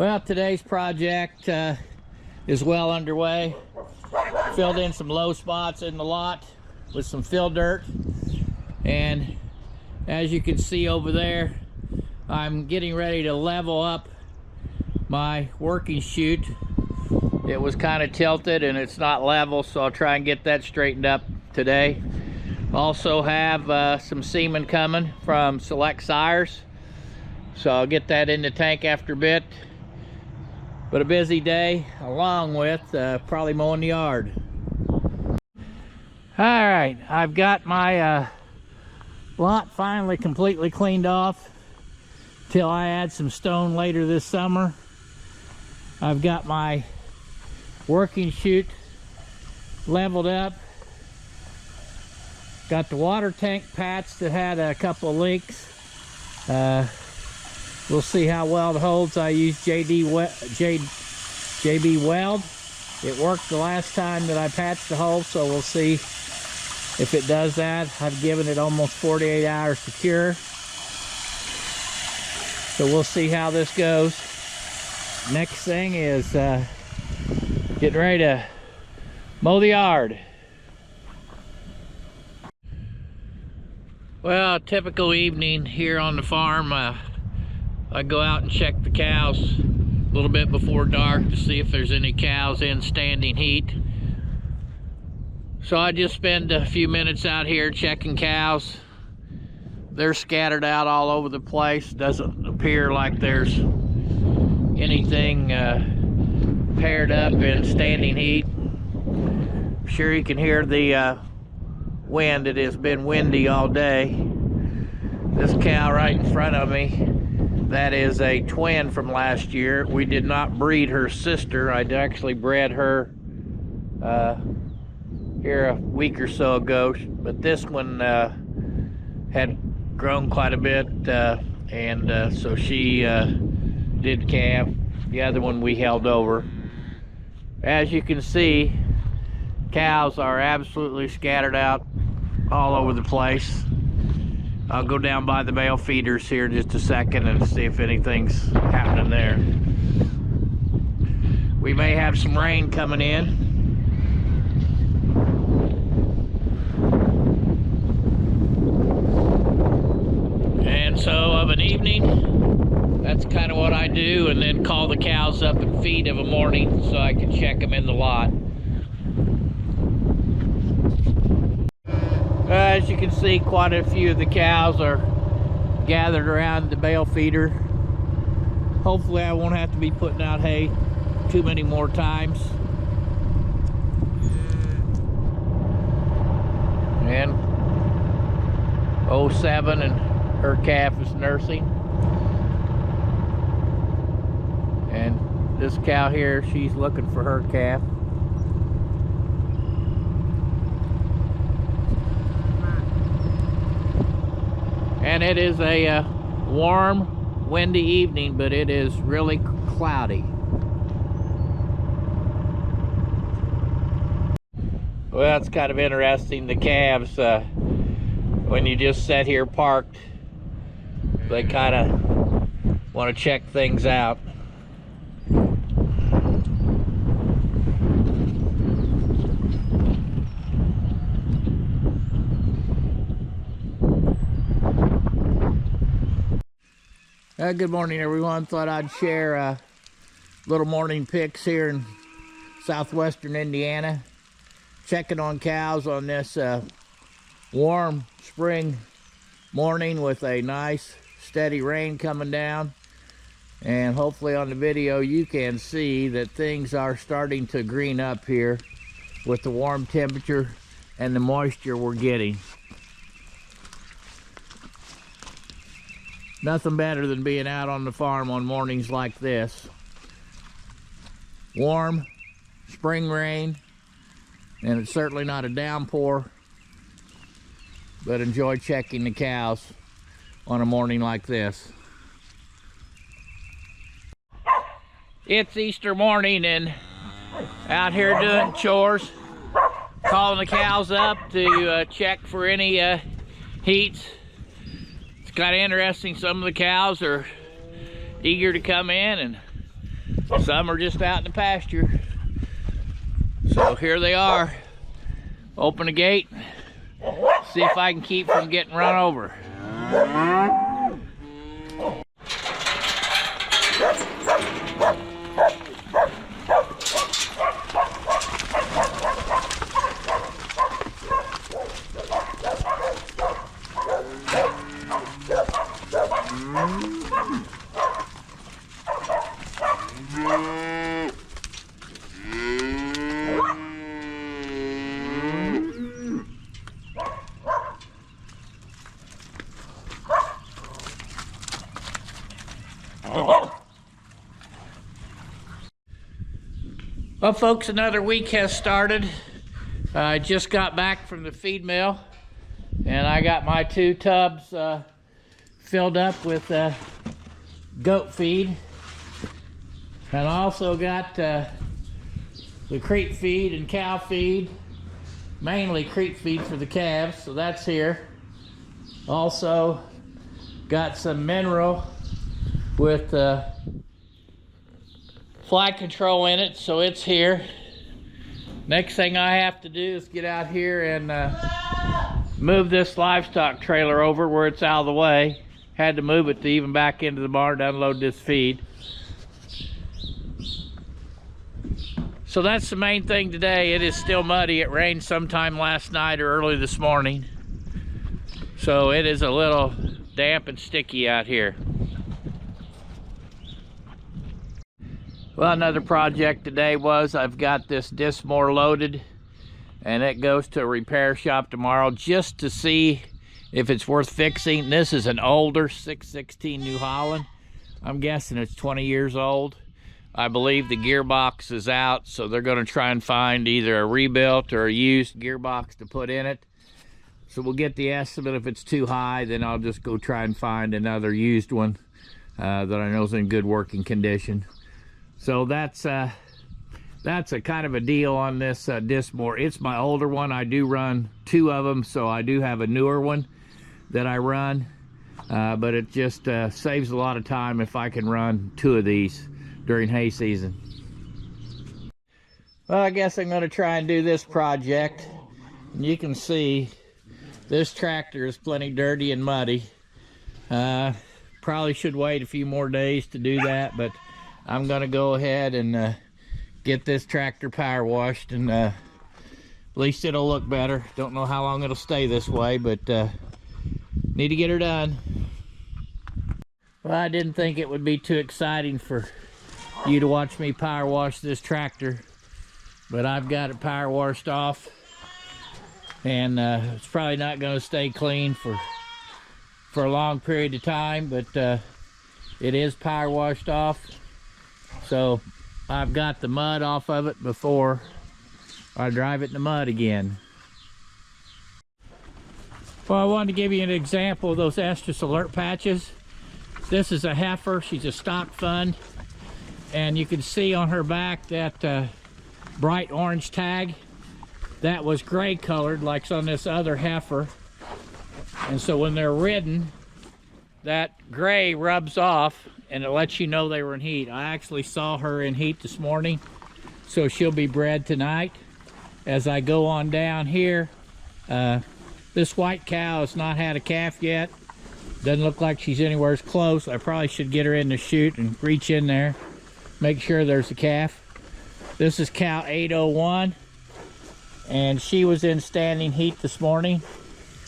Well, today's project is well underway. Filled in some low spots in the lot with some fill dirt, and as you can see over there, I'm getting ready to level up my working chute. It was kind of tilted and it's not level, so I'll try and get that straightened up today. Also have some semen coming from Select Sires, so I'll get that in the tank after a bit. But a busy day, along with probably mowing the yard. Alright, I've got my lot finally completely cleaned off till I add some stone later this summer. I've got my working chute leveled up. Got the water tank patched that had a couple of leaks. We'll see how well it holds. I used JB Weld. It worked the last time that I patched the hole, so we'll see if it does that. I've given it almost 48 hours to cure. So we'll see how this goes. Next thing is getting ready to mow the yard. Well, a typical evening here on the farm. I go out and check the cows a little bit before dark to see if there's any cows in standing heat. So I just spend a few minutes out here checking cows. They're scattered out all over the place. Doesn't appear like there's anything paired up in standing heat. I'm sure you can hear the wind. It has been windy all day. This cow right in front of me, that is a twin from last year. We did not breed her sister. I actually bred her here a week or so ago, but this one had grown quite a bit, and so she did calve. The other one we held over. As you can see, cows are absolutely scattered out all over the place. I'll go down by the male feeders here in just a second and see if anything's happening there. We may have some rain coming in. And so of an evening, that's kind of what I do, and then call the cows up and feed of a morning so I can check them in the lot. As you can see, quite a few of the cows are gathered around the bale feeder. Hopefully I won't have to be putting out hay too many more times. And 07 and her calf is nursing. And this cow here, she's looking for her calf. And it is a warm, windy evening, but it is really cloudy. Well, it's kind of interesting. The calves, when you just sit here parked, they kind of want to check things out. Good morning, everyone. Thought I'd share little morning pics here in southwestern Indiana. Checking on cows on this warm spring morning with a nice steady rain coming down. And hopefully on the video you can see that things are starting to green up here with the warm temperature and the moisture we're getting. Nothing better than being out on the farm on mornings like this. Warm, spring rain, and it's certainly not a downpour, but enjoy checking the cows on a morning like this. It's Easter morning and out here doing chores, calling the cows up to check for any heats. It's kind of interesting. Some of the cows are eager to come in, and Some are just out in the pasture. So here they are. Open the gate. See if I can keep from getting run over. Well, folks, another week has started. I just got back from the feed mill, and I got my 2 tubs filled up with goat feed, and I also got the creep feed and cow feed, mainly creep feed for the calves, so that's here. Also got some mineral with flight control in it, so it's here. Next thing I have to do is get out here and move this livestock trailer over where it's out of the way. Had to move it to even back into the barn to unload this feed. So that's the main thing today. It is still muddy. It rained sometime last night or early this morning, so it is a little damp and sticky out here. Well, another project today was I've got this Discore loaded, and it goes to a repair shop tomorrow just to see if it's worth fixing. This is an older 616 New Holland. I'm guessing it's 20 years old. I believe the gearbox is out, so they're going to try and find either a rebuilt or a used gearbox to put in it. So we'll get the estimate. If it's too high, then I'll just go try and find another used one that I know is in good working condition. So that's a kind of a deal on this Discore. It's my older one. I do run 2 of them, so I do have a newer one that I run, but it just saves a lot of time if I can run 2 of these during hay season. Well, I guess I'm going to try and do this project. And you can see this tractor is plenty dirty and muddy. Probably should wait a few more days to do that, but I'm going to go ahead and get this tractor power washed, and at least it'll look better. Don't know how long it'll stay this way, but need to get her done. Well, I didn't think it would be too exciting for you to watch me power wash this tractor, but I've got it power washed off, and it's probably not going to stay clean for a long period of time, but it is power washed off. So I've got the mud off of it before I drive it in the mud again. Well, I wanted to give you an example of those Estrus alert patches. This is a heifer. She's a stock fund, and you can see on her back that bright orange tag. That was gray colored like on this other heifer, and so when they're ridden, that gray rubs off and it lets you know they were in heat. I actually saw her in heat this morning, so she'll be bred tonight. As I go on down here, this white cow has not had a calf yet. Doesn't look like she's anywhere close. I probably should get her in the chute and reach in there, make sure there's a calf. This is cow 801, and she was in standing heat this morning,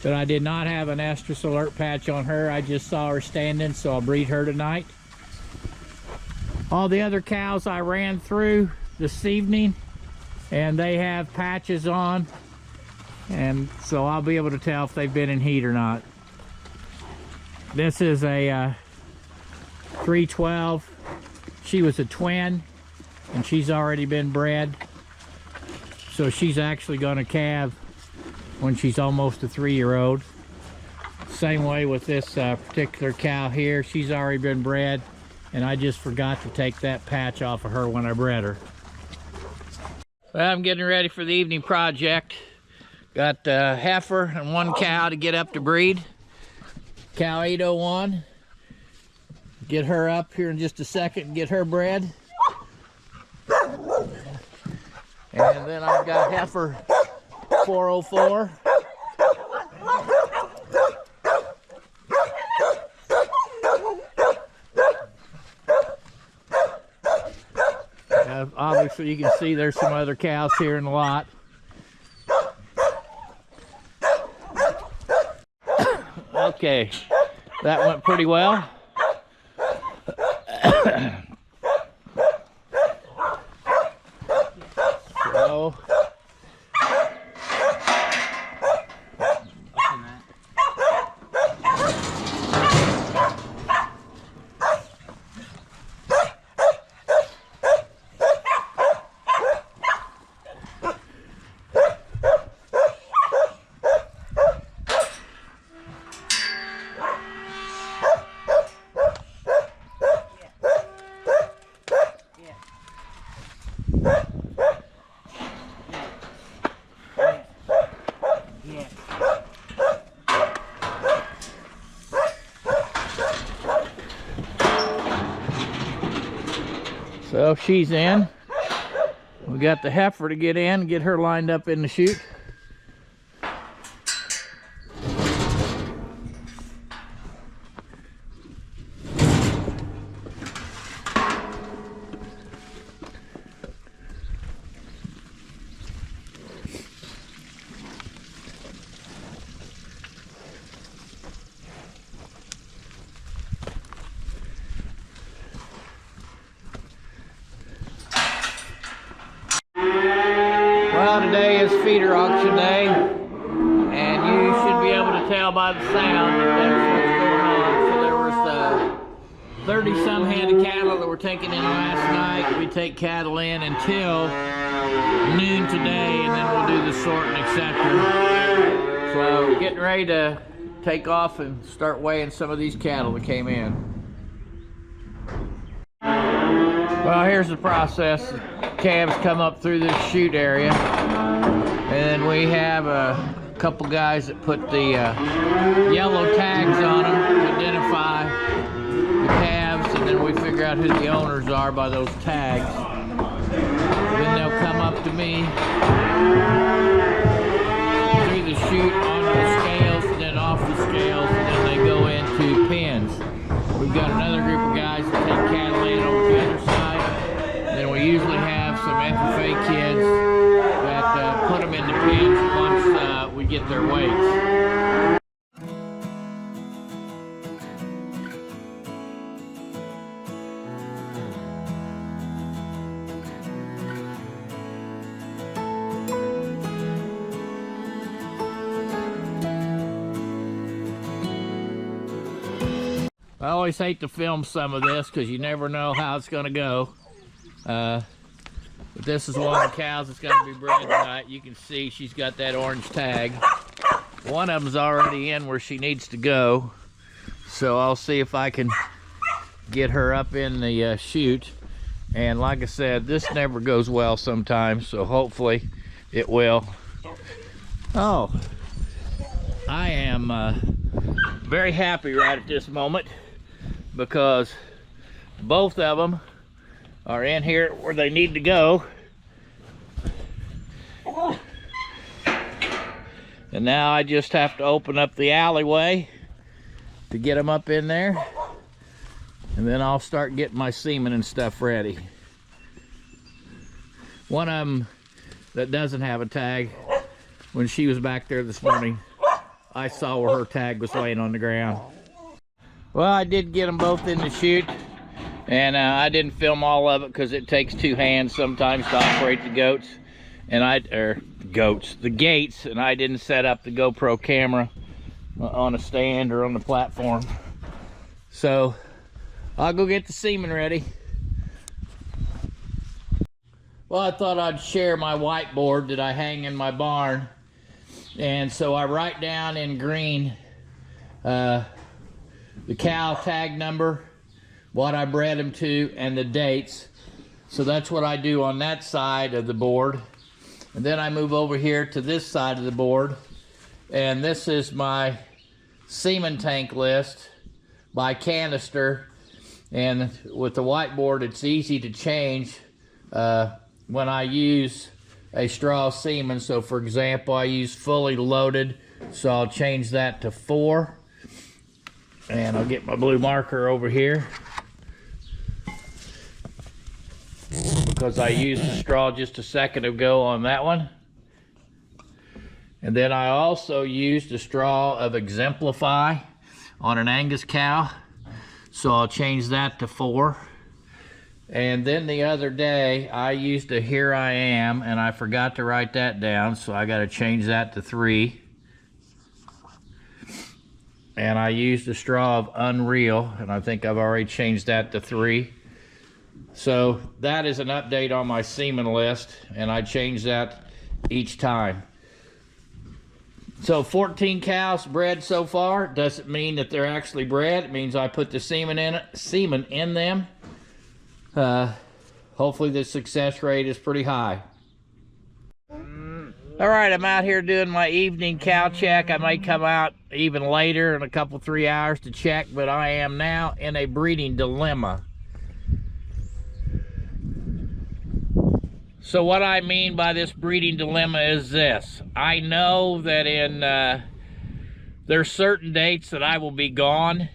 but I did not have an Estrus alert patch on her. I just saw her standing, so I'll breed her tonight. All the other cows I ran through this evening, and they have patches on, and so I'll be able to tell if they've been in heat or not. This is a 312. She was a twin, and she's already been bred, so she's actually going to calve when she's almost a 3-year-old. Same way with this particular cow here. She's already been bred, and I just forgot to take that patch off of her when I bred her. Well, I'm getting ready for the evening project. Got a heifer and 1 cow to get up to breed. Cow 801. Get her up here in just a second and get her bred. And then I've got heifer 404. Obviously, you can see there's some other cows here in the lot. Okay, that went pretty well. So, so she's in. We got the heifer to get in, get her lined up in the chute. Well, today is feeder auction day, and you should be able to tell by the sound that that's what's going on. So there was 30-some head of cattle that were taken in last night. We take cattle in until noon today, and then we'll do the sorting, etc. So getting ready to take off and start weighing some of these cattle that came in. Well, here's the process. The calves come up through this chute area, and we have a couple guys that put the yellow tags on them to identify the calves, and then we figure out who the owners are by those tags. Then they'll come up to me through the chute onto the scales, and then off the scales, and then they go into pens. We've got another group of guys that take cattle in over the other side. Then we usually have some FFA kids that put them in the pens once we get their weights. I always hate to film some of this because you never know how it's going to go. But this is one of the cows that's going to be bred tonight. You can see she's got that orange tag. One of them's already in where she needs to go. So I'll see if I can get her up in the chute. And like I said, this never goes well sometimes, so hopefully it will. Oh, I am very happy right at this moment because both of them are in here where they need to go. And now I just have to open up the alleyway to get them up in there, and then I'll start getting my semen and stuff ready. One of them that doesn't have a tag, when she was back there this morning, I saw where her tag was laying on the ground. Well, I did get them both in the chute, and I didn't film all of it because it takes two hands sometimes to operate the goats, and the gates, and I didn't set up the GoPro camera on a stand or on the platform. So I'll go get the semen ready. Well, I thought I'd share my whiteboard that I hang in my barn, and so I write down in green the cow tag number, what I bred them to, and the dates. So that's what I do on that side of the board. And then I move over here to this side of the board, and this is my semen tank list by canister. And with the whiteboard, it's easy to change when I use a straw semen. So for example, I use fully loaded, so I'll change that to 4. And I'll get my blue marker over here, because I used the straw just a second ago on that one. And then I also used a straw of Exemplify on an Angus cow, so I'll change that to 4. And then the other day I used a Here I Am, and I forgot to write that down, so I got to change that to 3. And I used a straw of Unreal, and I think I've already changed that to 3. So that is an update on my semen list, and I change that each time. So 14 cows bred so far. Doesn't mean that they're actually bred. It means I put the semen in them. Hopefully the success rate is pretty high. All right, I'm out here doing my evening cow check. I may come out even later in a couple, 3 hours to check, but I am now in a breeding dilemma. So what I mean by this breeding dilemma is this. I know that there's certain dates that I will be gone,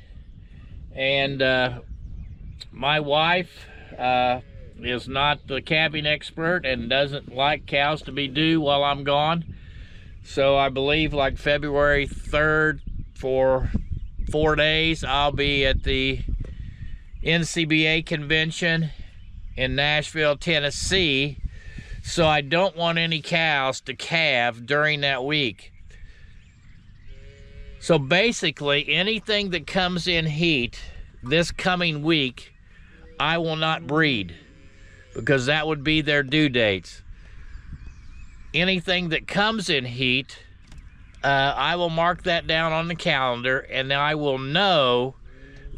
and my wife is not the calving expert and doesn't like cows to be due while I'm gone. So I believe like February 3rd for 4 days I'll be at the NCBA convention in Nashville, Tennessee. So I don't want any cows to calve during that week. So basically anything that comes in heat this coming week, I will not breed, because that would be their due dates. Anything that comes in heat, I will mark that down on the calendar, and I will know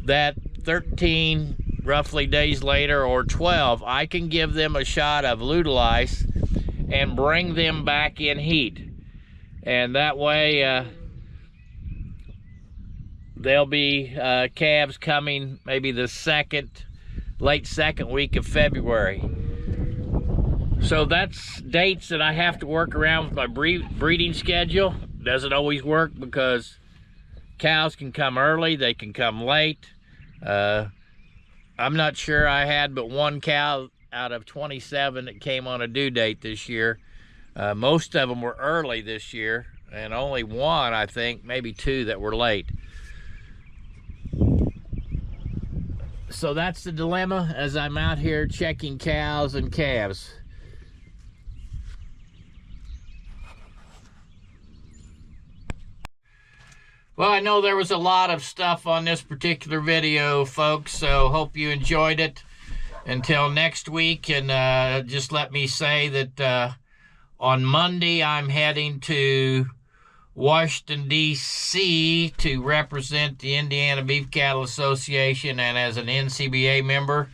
that 13 roughly days later, or 12, I can give them a shot of Lutalice and bring them back in heat. And that way there'll be calves coming maybe the late second week of February. So that's dates that I have to work around with my breeding schedule. Doesn't always work, because cows can come early, they can come late. I'm not sure. I had but 1 cow out of 27 that came on a due date this year. Most of them were early this year, and only 1, I think, maybe 2 that were late. So that's the dilemma as I'm out here checking cows and calves. Well, I know there was a lot of stuff on this particular video, folks, so hope you enjoyed it. Until next week, and just let me say that on Monday I'm heading to Washington, D.C. to represent the Indiana Beef Cattle Association, and as an NCBA member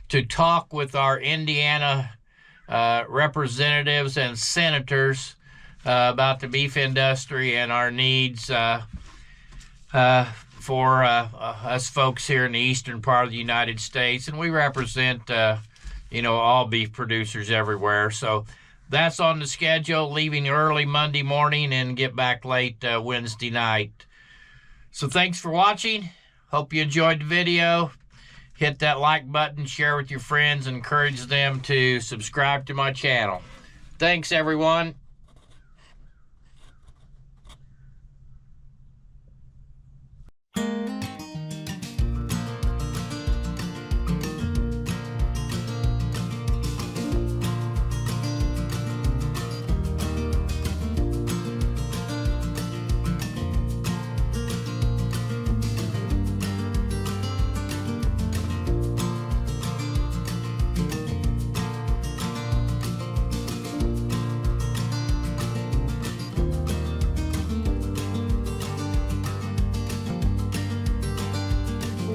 to talk with our Indiana representatives and senators about the beef industry and our needs for us folks here in the eastern part of the United States. And we represent, all beef producers everywhere. So that's on the schedule, leaving early Monday morning and get back late Wednesday night. So thanks for watching. Hope you enjoyed the video. Hit that like button, share with your friends, and encourage them to subscribe to my channel. Thanks, everyone.